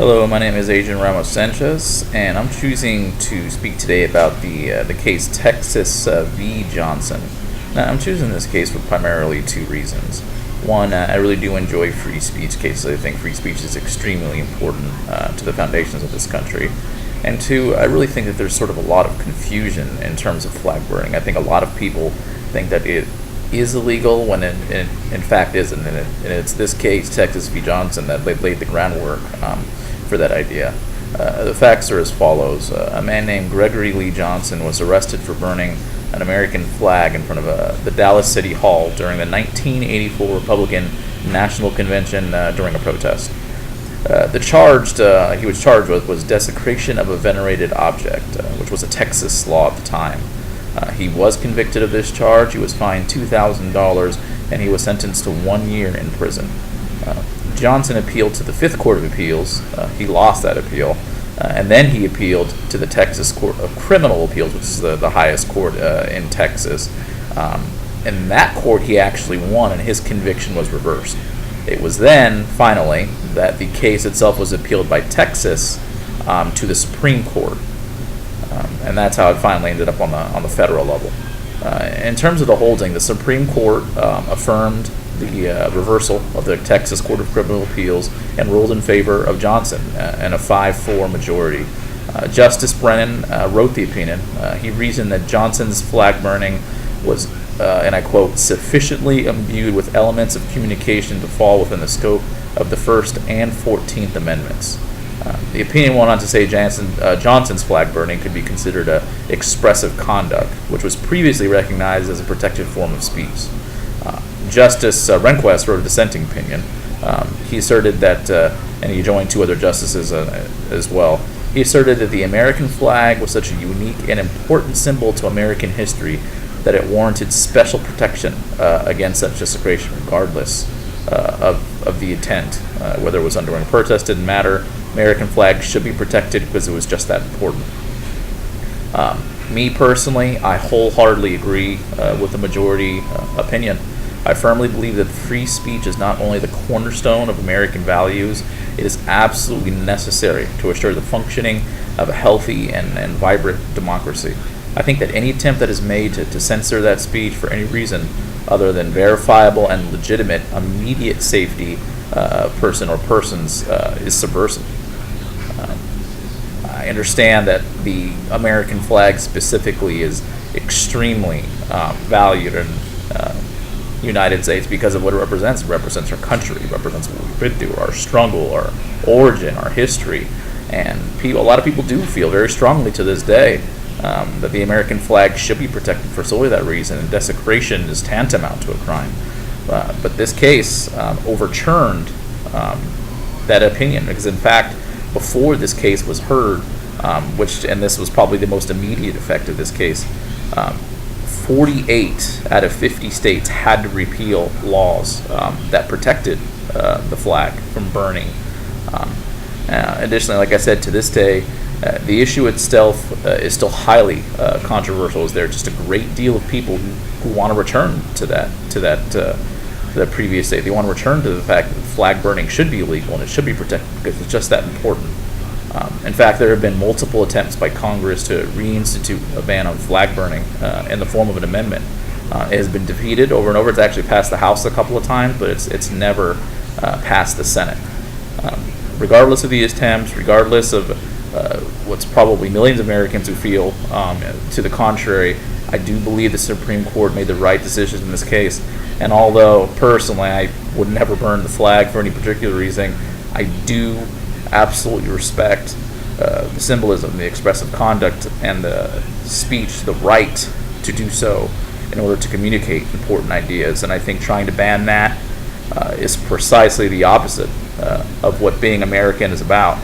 Hello, my name is Adrian Ramos Sanchez, and I'm choosing to speak today about the case Texas v. Johnson. Now, I'm choosing this case for primarily two reasons. One, I really do enjoy free speech cases. I think free speech is extremely important to the foundations of this country. And two, I really think that there's sort of a lot of confusion in terms of flag burning. I think a lot of people think that it is illegal when it in fact isn't. And it's this case, Texas v. Johnson, that laid the groundwork for that idea. The facts are as follows. A man named Gregory Lee Johnson was arrested for burning an American flag in front of the Dallas City Hall during the 1984 Republican National Convention during a protest. The charge he was charged with was desecration of a venerated object, which was a Texas law at the time. He was convicted of this charge. He was fined $2,000, and he was sentenced to 1 year in prison. Johnson appealed to the Fifth Court of Appeals. He lost that appeal, and then he appealed to the Texas Court of Criminal Appeals, which is the highest court in Texas. In that court, he actually won, and his conviction was reversed. It was then, finally, that the case itself was appealed by Texas to the Supreme Court, and that's how it finally ended up on the federal level. In terms of the holding, the Supreme Court affirmed the reversal of the Texas Court of Criminal Appeals and ruled in favor of Johnson in a 5-4 majority. Justice Brennan wrote the opinion. He reasoned that Johnson's flag burning was, and I quote, sufficiently imbued with elements of communication to fall within the scope of the First and 14th Amendments. The opinion went on to say Johnson's flag burning could be considered expressive conduct, which was previously recognized as a protected form of speech. Justice Rehnquist wrote a dissenting opinion. He asserted that, and he joined two other justices as well, he asserted that the American flag was such a unique and important symbol to American history that it warranted special protection against such desecration, regardless of the intent. Whether it was under a protest didn't matter. American flag should be protected because it was just that important. Me personally, I wholeheartedly agree with the majority opinion. I firmly believe that free speech is not only the cornerstone of American values, it is absolutely necessary to assure the functioning of a healthy and vibrant democracy. I think that any attempt that is made to censor that speech for any reason other than verifiable and legitimate immediate safety person or persons is subversive. I understand that the American flag specifically is extremely valued in United States because of what it represents. It represents our country, it represents what we've been through, our struggle, our origin, our history. And a lot of people do feel very strongly to this day that the American flag should be protected for solely that reason, and desecration is tantamount to a crime. But this case overturned that opinion, because in fact, before this case was heard, and this was probably the most immediate effect of this case, 48 out of 50 states had to repeal laws that protected the flag from burning. Additionally, like I said, to this day, the issue itself is still highly controversial. Is there just a great deal of people who want to return to that previous state? They want to return to the fact that flag burning should be illegal and it should be protected because it's just that important. In fact, there have been multiple attempts by Congress to reinstitute a ban on flag burning in the form of an amendment. It has been defeated over and over. It's actually passed the House a couple of times, but it's never passed the Senate. Regardless of these attempts, regardless of what's probably millions of Americans who feel to the contrary, I do believe the Supreme Court made the right decision in this case. And although personally I would never burn the flag for any particular reason, I do absolutely respect the symbolism, the expressive conduct, and the speech, the right to do so in order to communicate important ideas. And I think trying to ban that is precisely the opposite of what being American is about.